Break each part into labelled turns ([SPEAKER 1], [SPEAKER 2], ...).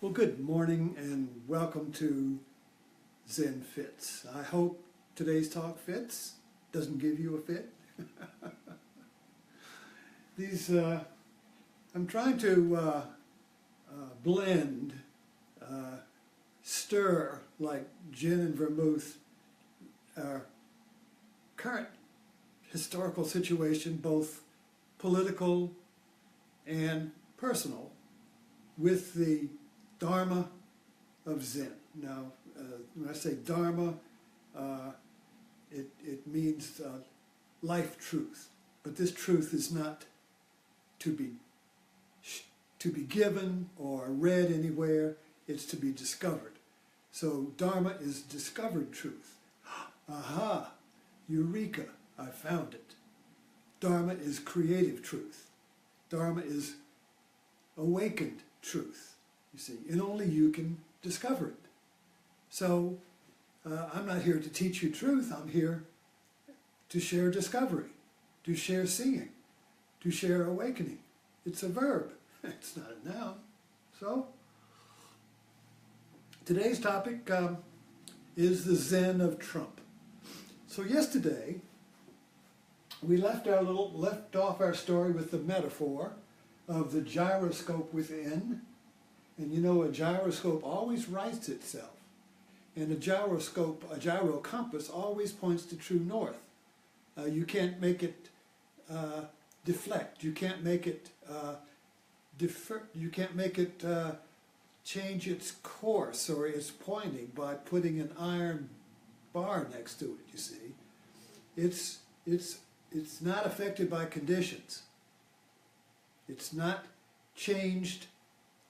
[SPEAKER 1] Well, good morning and welcome to Zen Fits. I hope today's talk fits, doesn't give you a fit. I'm trying to blend, stir like gin and vermouth, our current historical situation, both political and personal, with the Dharma of Zen. Now, when I say Dharma, it means life truth. But this truth is not to be given or read anywhere. It's to be discovered. So Dharma is discovered truth. Aha! Eureka! I found it. Dharma is creative truth. Dharma is awakened truth. You see, and only you can discover it. So I'm not here to teach you truth. I'm here to share discovery, to share seeing, to share awakening. It's a verb. It's not a noun. So today's topic is the Zen of Trump. So yesterday we left off our story with the metaphor of the gyroscope within. And you know, a gyroscope always rights itself. And a gyro compass always points to true north. You can't make it deflect. You can't make it change its course or its pointing by putting an iron bar next to it, you see. It's not affected by conditions. It's not changed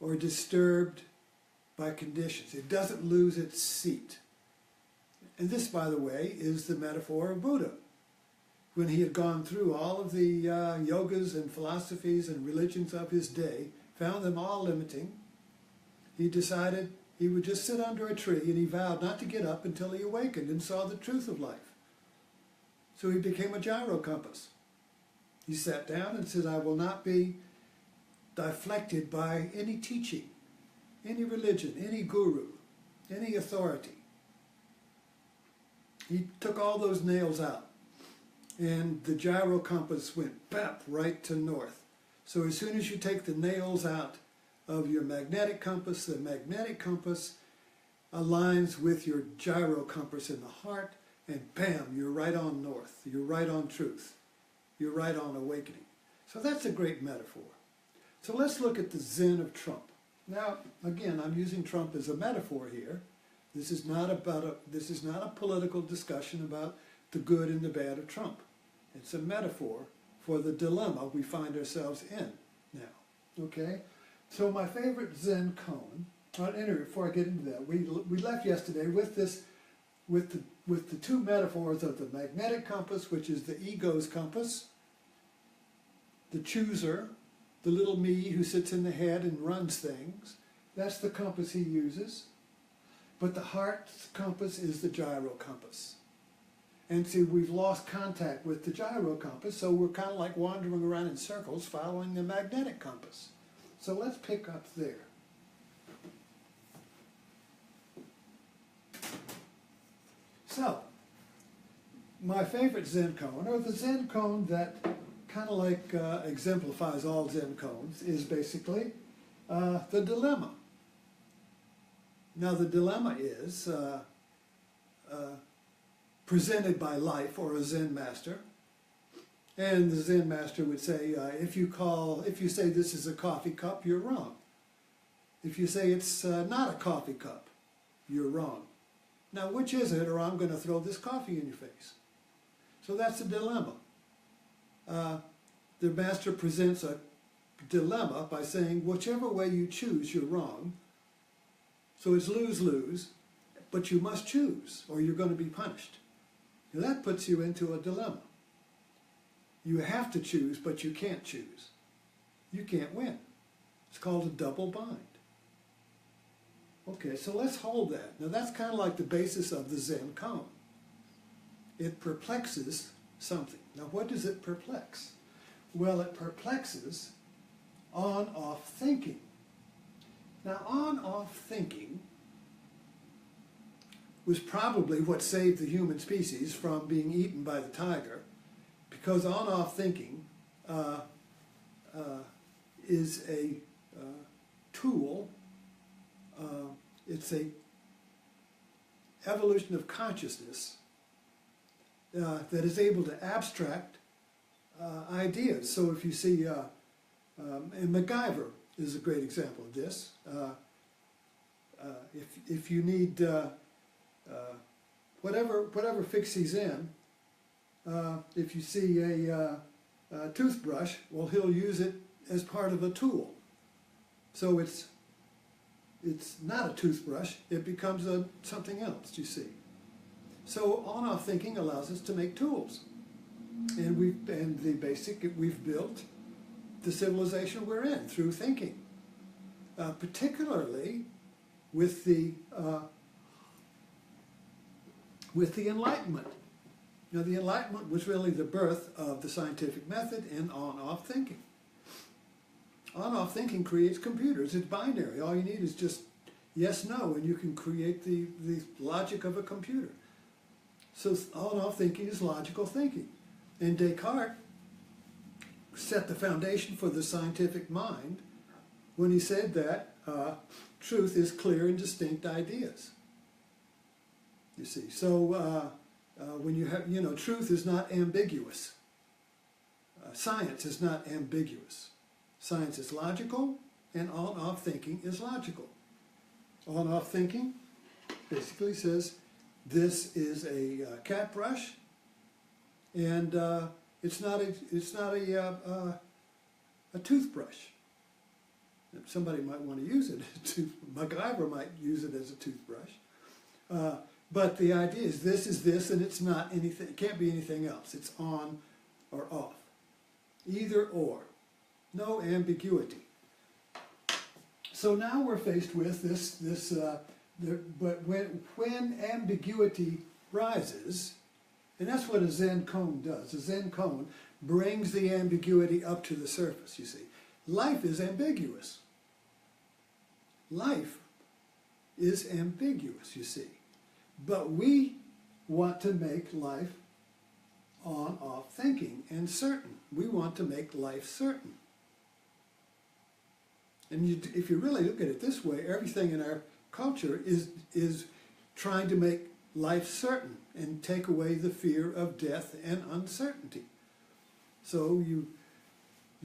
[SPEAKER 1] or disturbed by conditions. It doesn't lose its seat. And this, by the way, is the metaphor of Buddha. When he had gone through all of the yogas and philosophies and religions of his day, found them all limiting, he decided he would just sit under a tree, and he vowed not to get up until he awakened and saw the truth of life. So he became a gyro compass. He sat down and said, I will not be deflected by any teaching, any religion, any guru, any authority. He took all those nails out, and the gyro compass went bap right to north. So as soon as you take the nails out of your magnetic compass, the magnetic compass aligns with your gyro compass in the heart, and bam, you're right on north. You're right on truth. You're right on awakening. So that's a great metaphor. So let's look at the Zen of Trump. Now, again, I'm using Trump as a metaphor here. This is not a political discussion about the good and the bad of Trump. It's a metaphor for the dilemma we find ourselves in now. Okay? So my favorite Zen koan, anyway, before I get into that, we left yesterday with the two metaphors of the magnetic compass, which is the ego's compass, the chooser, the little me who sits in the head and runs things. That's the compass he uses. But the heart's compass is the gyro compass. And see, we've lost contact with the gyro compass, so we're kind of like wandering around in circles following the magnetic compass. So let's pick up there. So, my favorite Zen koan, or the Zen koan that kind of like exemplifies all Zen koans, is basically the dilemma. Now the dilemma is presented by life or a Zen master, and the Zen master would say, if you say this is a coffee cup, you're wrong. If you say it's not a coffee cup, you're wrong. Now which is it, or I'm going to throw this coffee in your face? So that's a dilemma. The master presents a dilemma by saying, whichever way you choose, you're wrong. So it's lose-lose, but you must choose, or you're going to be punished. Now that puts you into a dilemma. You have to choose, but you can't choose. You can't win. It's called a double bind. Okay, so let's hold that. Now that's kind of like the basis of the Zen koan. It perplexes something. Now what does it perplex? Well, it perplexes on-off thinking. Now, on-off thinking was probably what saved the human species from being eaten by the tiger, because on-off thinking is a tool. It's a evolution of consciousness that is able to abstract ideas. So if you see, and MacGyver is a great example of this. If you need whatever fix he's in, if you see a toothbrush, well, he'll use it as part of a tool. So it's not a toothbrush, it becomes something else, you see. So on-off thinking allows us to make tools. And we've built the civilization we're in through thinking. Particularly with the Enlightenment. Now, the Enlightenment was really the birth of the scientific method and on-off thinking. On-off thinking creates computers. It's binary. All you need is just yes, no, and you can create the logic of a computer. So on-off thinking is logical thinking. And Descartes set the foundation for the scientific mind when he said that truth is clear and distinct ideas. You see, so when you have, truth is not ambiguous. Science is not ambiguous. Science is logical, and on-off thinking is logical. On-off thinking basically says this is a cat brush, and it's not a toothbrush. Somebody might want to use it. MacGyver might use it as a toothbrush. But the idea is this, and it's not anything. It can't be anything else. It's on or off. Either or. No ambiguity. So now we're faced with but when ambiguity rises, and that's what a Zen cone does. A Zen cone brings the ambiguity up to the surface, you see. Life is ambiguous. Life is ambiguous, you see. But we want to make life on-off thinking and certain. We want to make life certain. And if you really look at it this way, everything in our culture is trying to make life certain and take away the fear of death and uncertainty. So you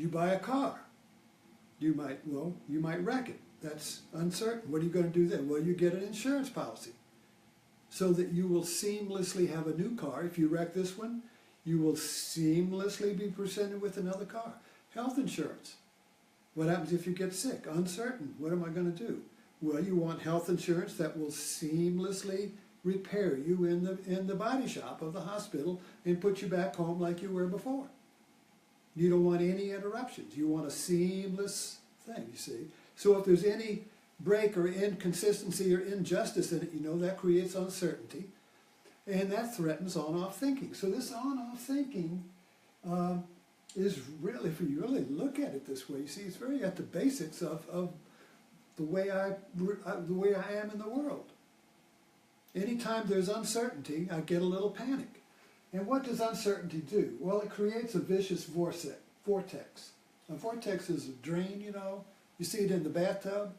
[SPEAKER 1] buy a car. You might wreck it. That's uncertain. What are you going to do then? Well, you get an insurance policy so that you will seamlessly have a new car. If you wreck this one, you will seamlessly be presented with another car. Health insurance. What happens if you get sick? Uncertain. What am I going to do? Well, you want health insurance that will seamlessly repair you in the body shop of the hospital and put you back home like you were before. You don't want any interruptions. You want a seamless thing, you see. So if there's any break or inconsistency or injustice in it, that creates uncertainty. And that threatens on-off thinking. So this on-off thinking is really, if you really look at it this way, you see, it's very at the basics of the way I am in the world. Anytime there's uncertainty, I get a little panic. And what does uncertainty do? Well, it creates a vicious vortex. A vortex is a drain, You see it in the bathtub.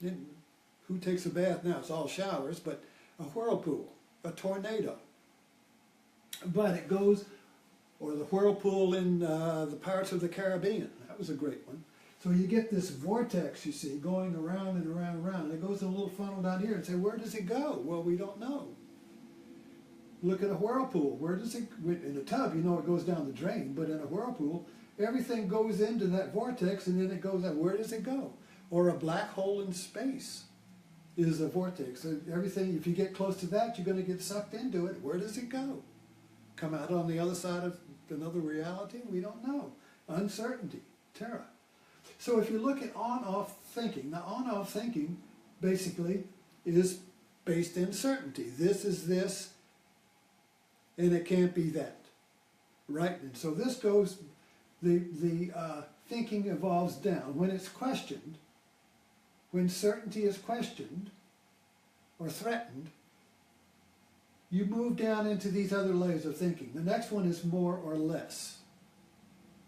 [SPEAKER 1] Who takes a bath now? It's all showers, but a whirlpool, a tornado. But it goes, or the whirlpool in the Pirates of the Caribbean. That was a great one. So you get this vortex, you see, going around and around and around. And it goes in a little funnel down here and say, where does it go? Well, we don't know. Look at a whirlpool. Where does it, in a tub, it goes down the drain, but in a whirlpool, everything goes into that vortex and then it goes out. Where does it go? Or a black hole in space is a vortex. So everything, if you get close to that, you're going to get sucked into it. Where does it go? Come out on the other side of another reality? We don't know. Uncertainty, terror. So if you look at on-off thinking, now on-off thinking basically is based in certainty. This is this, and it can't be that. Right? And so this goes, the thinking evolves down. When it's questioned, when certainty is questioned or threatened, you move down into these other layers of thinking. The next one is more or less.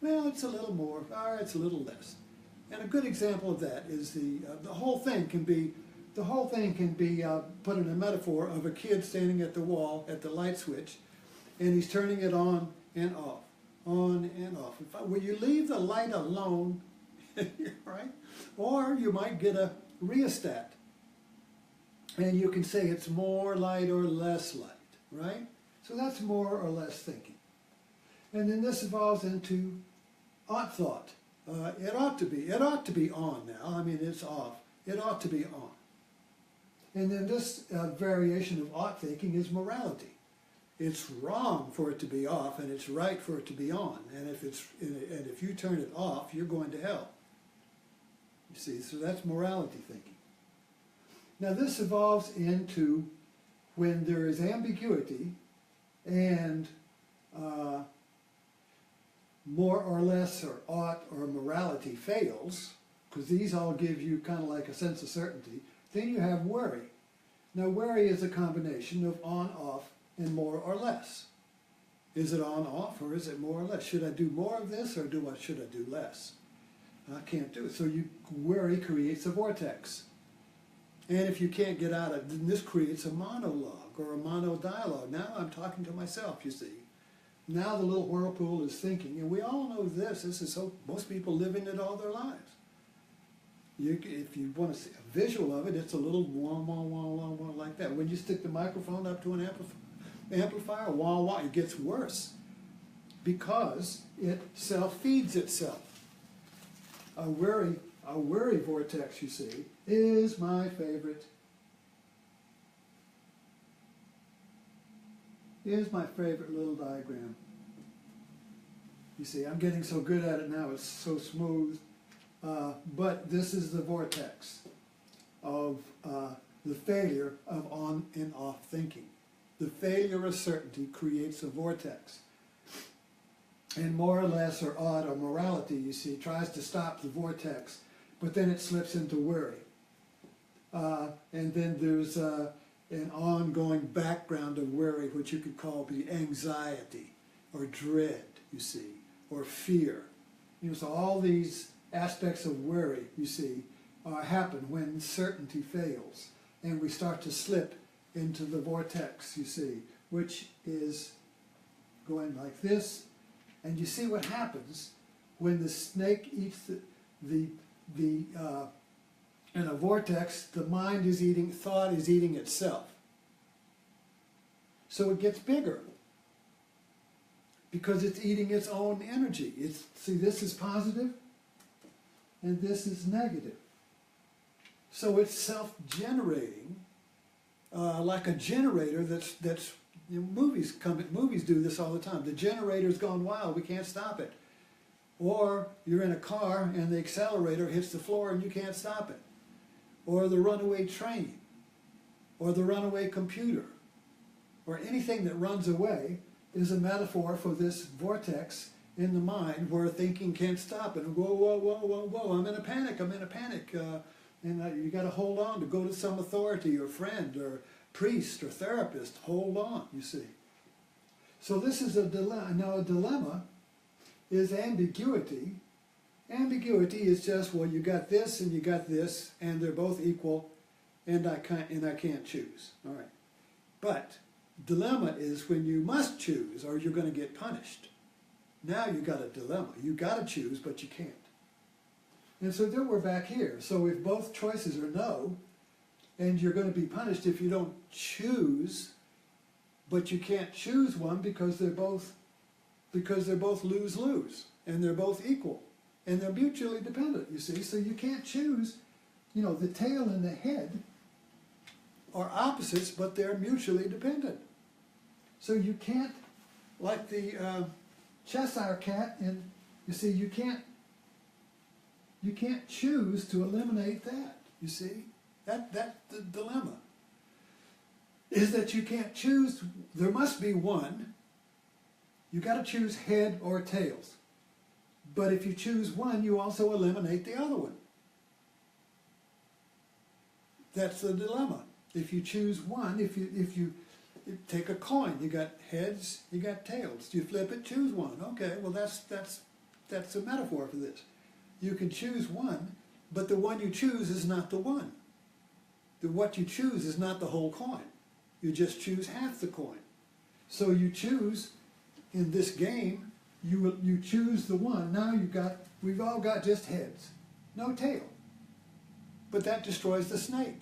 [SPEAKER 1] Well, it's a little more, or it's a little less. And a good example of that is the whole thing can be put in a metaphor of a kid standing at the wall at the light switch, and he's turning it on and off, on and off. Will you leave the light alone, right? Or you might get a rheostat, and you can say it's more light or less light, right? So that's more or less thinking. And then this evolves into ought thought. It ought to be on now. I mean, it's off. It ought to be on. And then this variation of ought thinking is morality. It's wrong for it to be off, and it's right for it to be on. And if you turn it off, you're going to hell. You see, so that's morality thinking. Now this evolves into when there is ambiguity and more or less or ought or morality fails, because these all give you kind of like a sense of certainty, then you have worry. Now worry is a combination of on, off, and more or less. Is it on, off, or is it more or less? Should I do more of this, or should I do less? I can't do it. So worry creates a vortex. And if you can't get out of it, then this creates a monologue or a monodialogue. Now I'm talking to myself, you see. Now the little whirlpool is thinking, and we all know this. This is so, most people live in it all their lives. If you want to see a visual of it, it's a little wah, wah, wah, wah, wah, like that. When you stick the microphone up to an amplifier, wah, wah, it gets worse because it self-feeds itself. A worry vortex, you see, is my favorite. Here's my favorite little diagram. You see, I'm getting so good at it now, it's so smooth. But this is the vortex of the failure of on and off thinking. The failure of certainty creates a vortex. And more or less or odd or morality, you see, tries to stop the vortex, but then it slips into worry. And then there's an ongoing background of worry, which you could call the anxiety or dread, you see, or fear. You know, so all these aspects of worry, you see, happen when certainty fails, and we start to slip into the vortex, you see, which is going like this. And you see what happens when the snake eats in a vortex, the mind is eating, thought is eating itself. So it gets bigger because it's eating its own energy. See, this is positive and this is negative. So it's self-generating, like a generator that's movies do this all the time. The generator's gone wild, we can't stop it. Or you're in a car and the accelerator hits the floor and you can't stop it. Or the runaway train, or the runaway computer, or anything that runs away is a metaphor for this vortex in the mind where thinking can't stop it. And whoa, whoa, whoa, whoa, whoa, I'm in a panic, and you got to hold on to go to some authority or friend or priest or therapist. Hold on, you see. So this is a dilemma. Now a dilemma is ambiguity. Ambiguity is just, well, you got this and you got this, and they're both equal, and I can't choose. All right. But dilemma is when you must choose or you're going to get punished. Now you got a dilemma. You got to choose, but you can't. And so then we're back here. So if both choices are no, and you're going to be punished if you don't choose, but you can't choose one because they're both lose-lose, and they're both equal, and they're mutually dependent, you see. So you can't choose, you know, the tail and the head are opposites, but they're mutually dependent. So you can't, like the Cheshire cat, and you see, you can't choose to eliminate that, you see. That's the dilemma, is that you can't choose. There must be one. You got to choose head or tails. But if you choose one, you also eliminate the other one. That's the dilemma. If you choose one, if you take a coin, you got heads, you got tails. You flip it, choose one. Okay, well that's a metaphor for this. You can choose one, but the one you choose is not the one. What you choose is not the whole coin. You just choose half the coin. So you choose, in this game, you choose the one. Now we've all got just heads, no tail. But that destroys the snake.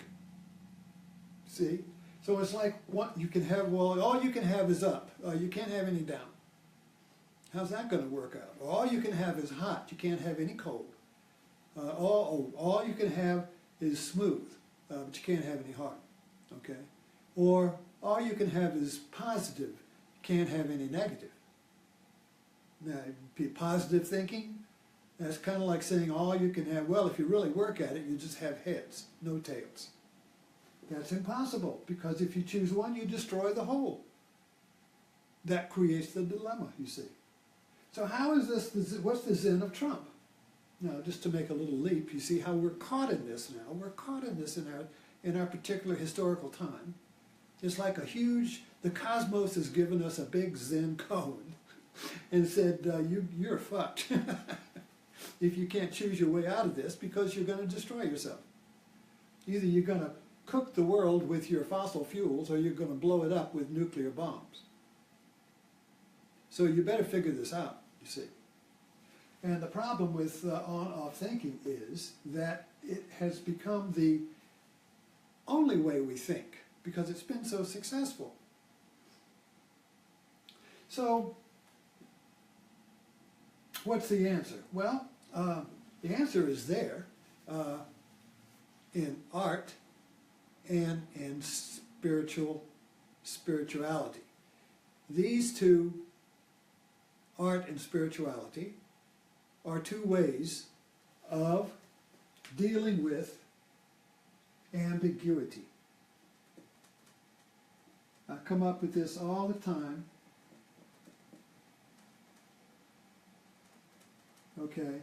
[SPEAKER 1] See? So it's like what you can have, well, all you can have is up. You can't have any down. How's that going to work out? All you can have is hot. You can't have any cold. All you can have is smooth, but you can't have any hard. Okay? Or all you can have is positive. You can't have any negative. Now, positive thinking, that's kind of like saying all you can have, well, if you really work at it, you just have heads, no tails. That's impossible, because if you choose one, you destroy the whole. That creates the dilemma, you see. So how is this, what's the Zen of Trump? Now, just to make a little leap, you see how we're caught in this now. We're caught in this in our particular historical time. It's like the cosmos has given us a big Zen cone and said, you're fucked if you can't choose your way out of this, because you're going to destroy yourself. Either you're going to cook the world with your fossil fuels, or you're going to blow it up with nuclear bombs. So you better figure this out, you see. And the problem with on-off thinking is that it has become the only way we think, because it's been so successful. So, what's the answer? Well, the answer is there in art and in spirituality. These two, art and spirituality, are two ways of dealing with ambiguity. I come up with this all the time. Okay,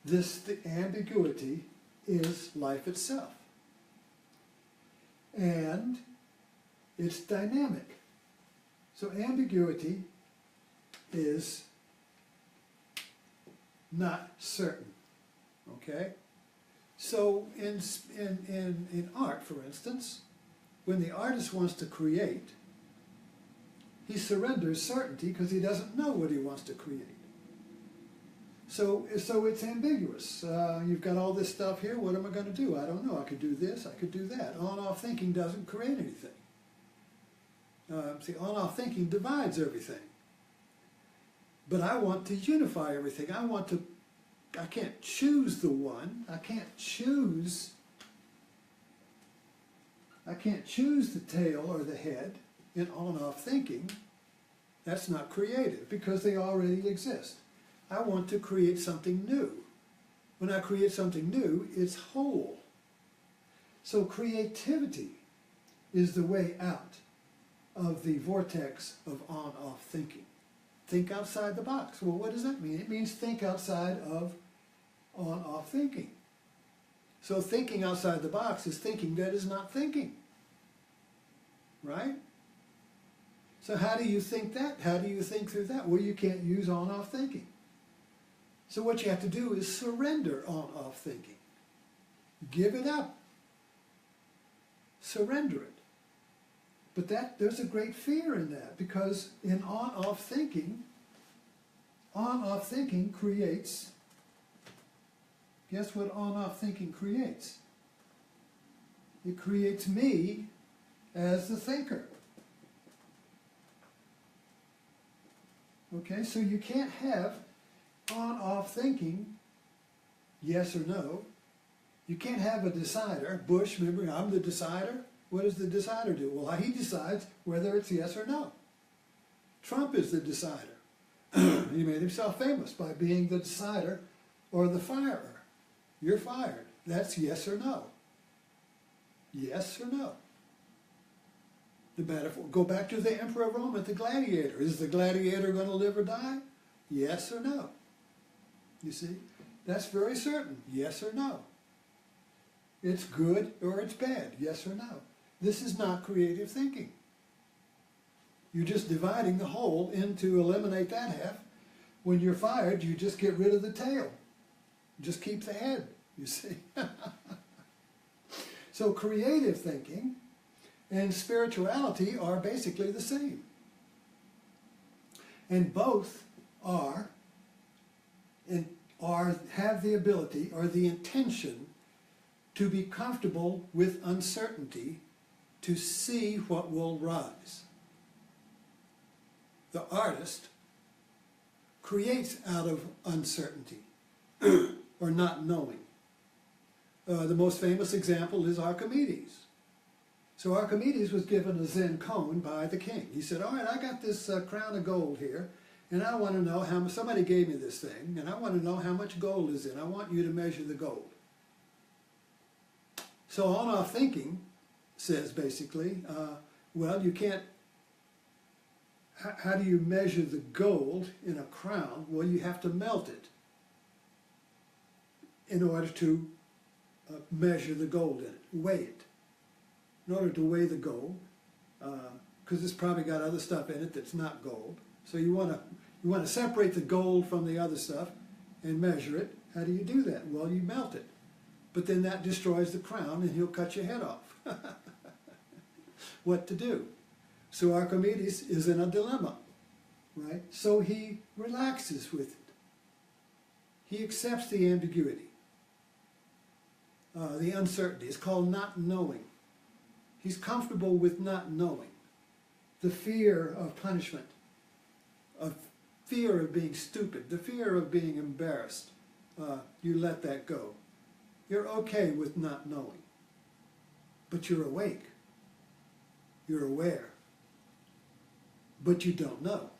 [SPEAKER 1] the ambiguity is life itself. And it's dynamic. So ambiguity is not certain. Okay? So in art, for instance, when the artist wants to create, he surrenders certainty because he doesn't know what he wants to create. So it's ambiguous. You've got all this stuff here. What am I going to do? I don't know. I could do this. I could do that. On-off thinking doesn't create anything. See, on-off thinking divides everything. But I want to unify everything. I can't choose the one. I can't choose the tail or the head in on-off thinking. That's not creative, because they already exist. I want to create something new. When I create something new, it's whole. So creativity is the way out of the vortex of on-off thinking. Think outside the box. Well, what does that mean? It means think outside of on-off thinking. So thinking outside the box is thinking that is not thinking. Right? So how do you think that? How do you think through that? Well, you can't use on-off thinking. So what you have to do is surrender on-off thinking. Give it up. Surrender it. But there's a great fear in that, because in on-off thinking creates, guess what on-off thinking creates? It creates me as the thinker. Okay, so you can't have on-off thinking, yes or no. You can't have a decider. Bush, remember, I'm the decider. What does the decider do? Well, he decides whether it's yes or no. Trump is the decider. He made himself famous by being the decider or the firer. You're fired. That's yes or no. Yes or no. The metaphor. Go back to the Emperor of Rome at the gladiator. Is the gladiator going to live or die? Yes or no. You see? That's very certain. Yes or no. It's good or it's bad, yes or no. This is not creative thinking. You're just dividing the whole into eliminate that half. When you're fired, you just get rid of the tail. Just keep the head, you see. So creative thinking and spirituality are basically the same. And both have the ability or the intention to be comfortable with uncertainty, to see what will rise. The artist creates out of uncertainty or not knowing. The most famous example is Archimedes. So Archimedes was given a Zen cone by the king. He said, all right, I got this crown of gold here, and I want to know how much, somebody gave me this thing, and I want to know how much gold is in. I want you to measure the gold. So on-off thinking says basically, well, you can't, how do you measure the gold in a crown? Well, you have to melt it in order to measure the gold in it, weigh it. In order to weigh the gold, because it's probably got other stuff in it that's not gold. So you want to separate the gold from the other stuff and measure it. How do you do that? Well, you melt it. But then that destroys the crown and he'll cut your head off. What to do? So Archimedes is in a dilemma, right? So he relaxes with it. He accepts the ambiguity, the uncertainty. It's called not knowing. He's comfortable with not knowing. The fear of punishment, of fear of being stupid, the fear of being embarrassed. You let that go. You're okay with not knowing. But you're awake. You're aware. But you don't know.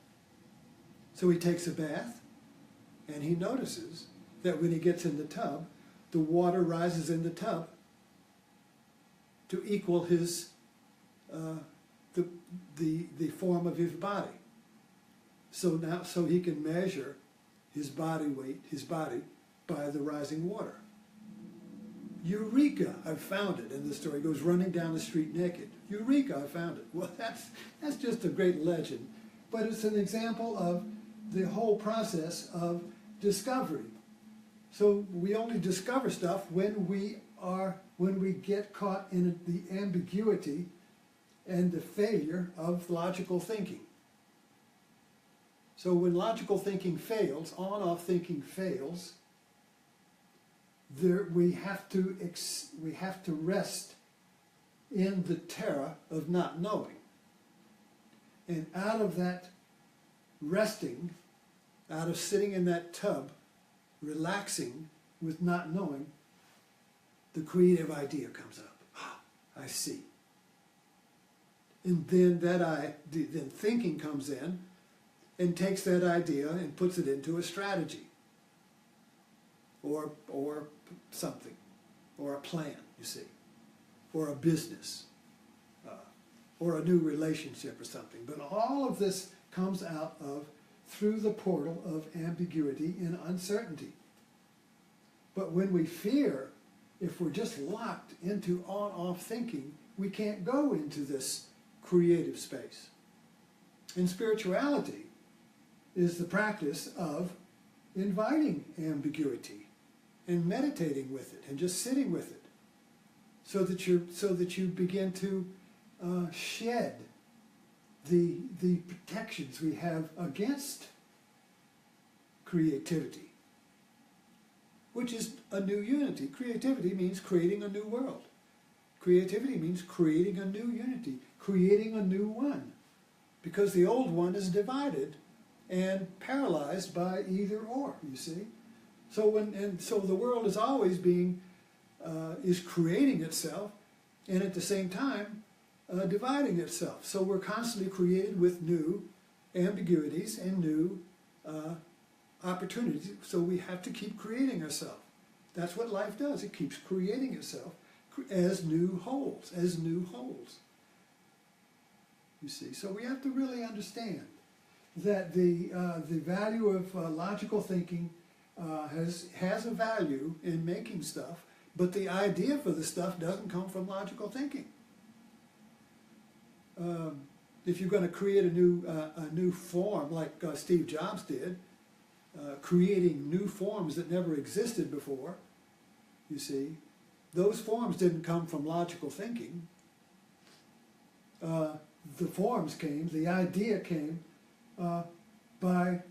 [SPEAKER 1] So he takes a bath, and he notices that when he gets in the tub, the water rises in the tub to equal his the form of his body. So he can measure his body weight, his body, by the rising water. Eureka! I found it. And the story goes running down the street naked. Eureka! I found it. Well, that's just a great legend, but it's an example of the whole process of discovery. So we only discover stuff when we get caught in the ambiguity and the failure of logical thinking. So when logical thinking fails, on-off thinking fails, we have to rest in the terror of not knowing. And out of that resting, out of sitting in that tub, relaxing with not knowing, the creative idea comes up. I see. And then then thinking comes in and takes that idea and puts it into a strategy or something, or a plan, you see, or a business, or a new relationship or something. But all of this comes out of through the portal of ambiguity and uncertainty. But when we fear, if we're just locked into on-off thinking, we can't go into this creative space. And spirituality is the practice of inviting ambiguity and meditating with it and just sitting with it, so that you begin to shed the protections we have against creativity, which is a new unity. Creativity means creating a new world. Creativity means creating a new unity, creating a new one, because the old one is divided and paralyzed by either or, you see. So the world is always is creating itself, and at the same time dividing itself. So we're constantly created with new ambiguities and new opportunities. So we have to keep creating ourselves. That's what life does. It keeps creating itself as new wholes, You see, so we have to really understand that the value of logical thinking has a value in making stuff, But the idea for the stuff doesn't come from logical thinking. If you're going to create a new form like Steve Jobs did, creating new forms that never existed before, you see, those forms didn't come from logical thinking. The forms came, the idea came by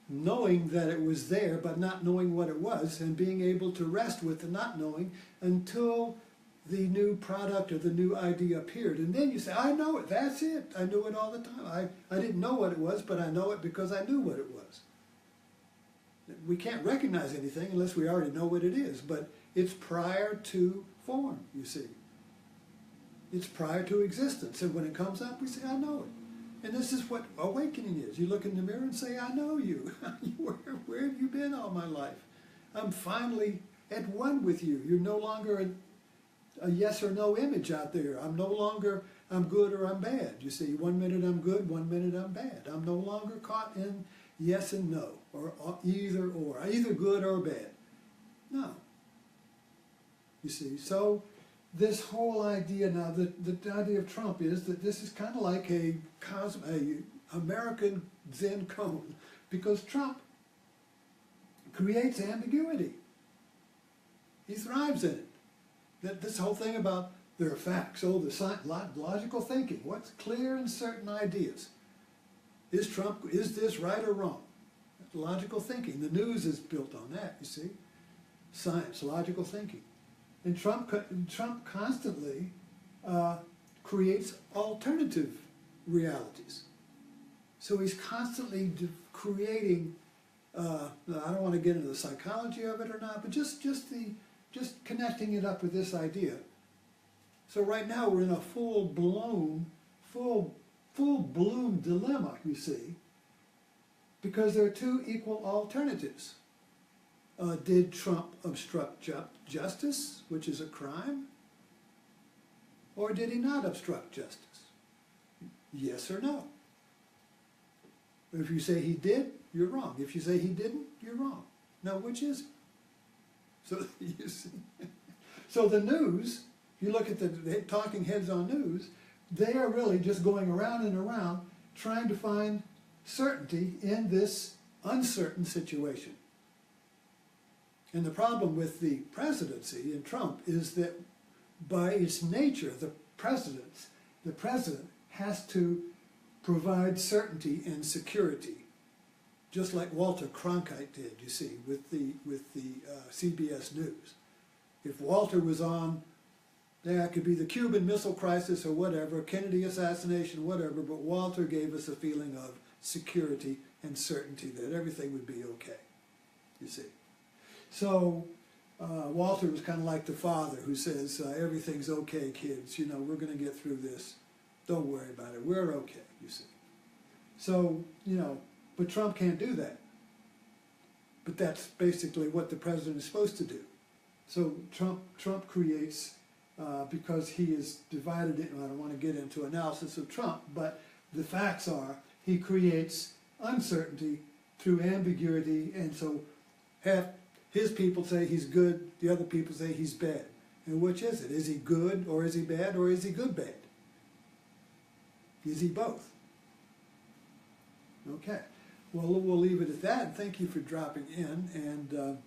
[SPEAKER 1] knowing that it was there, but not knowing what it was, and being able to rest with the not knowing until the new product or the new idea appeared. And then you say, I know it, that's it. I knew it all the time. I didn't know what it was, but I know it because I knew what it was. We can't recognize anything unless we already know what it is, but it's prior to form, you see. It's prior to existence, and when it comes up, we say, I know it. And this is what awakening is. You look in the mirror and say, I know you. Where have you been all my life? I'm finally at one with you. You're no longer a yes or no image out there. I'm no longer, I'm good or I'm bad. You see, 1 minute I'm good, 1 minute I'm bad. I'm no longer caught in yes and no, or either good or bad. No. You see, so this whole idea now, the idea of Trump is that this is kind of like a American Zen cone, because Trump creates ambiguity. He thrives in it. This whole thing about there are facts, the logical thinking, what's clear and certain ideas. Is this right or wrong? Logical thinking. The news is built on that, you see. Science, logical thinking. And Trump constantly creates alternative realities. So he's constantly creating, I don't want to get into the psychology of it or not, but just connecting it up with this idea. So right now we're in a full bloom dilemma, you see, because there are two equal alternatives. Did Trump obstruct justice, which is a crime? Or did he not obstruct justice? Yes or no? If you say he did, you're wrong. If you say he didn't, you're wrong. Now, which is it? So, you see. So the news, you look at the talking heads on news, they are really just going around and around trying to find certainty in this uncertain situation. And the problem with the presidency in Trump is that by its nature, the president has to provide certainty and security, just like Walter Cronkite did, you see, with the CBS News. If Walter was on, it could be the Cuban Missile Crisis or whatever, Kennedy assassination, whatever, but Walter gave us a feeling of security and certainty that everything would be okay, you see. So Walter was kind of like the father who says, everything's okay, kids, you know, we're going to get through this. Don't worry about it. We're okay, you see. So, you know, but Trump can't do that. But that's basically what the president is supposed to do. So Trump creates, because he is divided, I don't want to get into analysis of Trump, but the facts are he creates uncertainty through ambiguity, and so his people say he's good, the other people say he's bad. And which is it? Is he good or is he bad, or is he good bad? Is he both? Okay. Well, we'll leave it at that. Thank you for dropping in and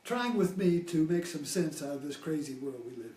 [SPEAKER 1] trying with me to make some sense out of this crazy world we live in.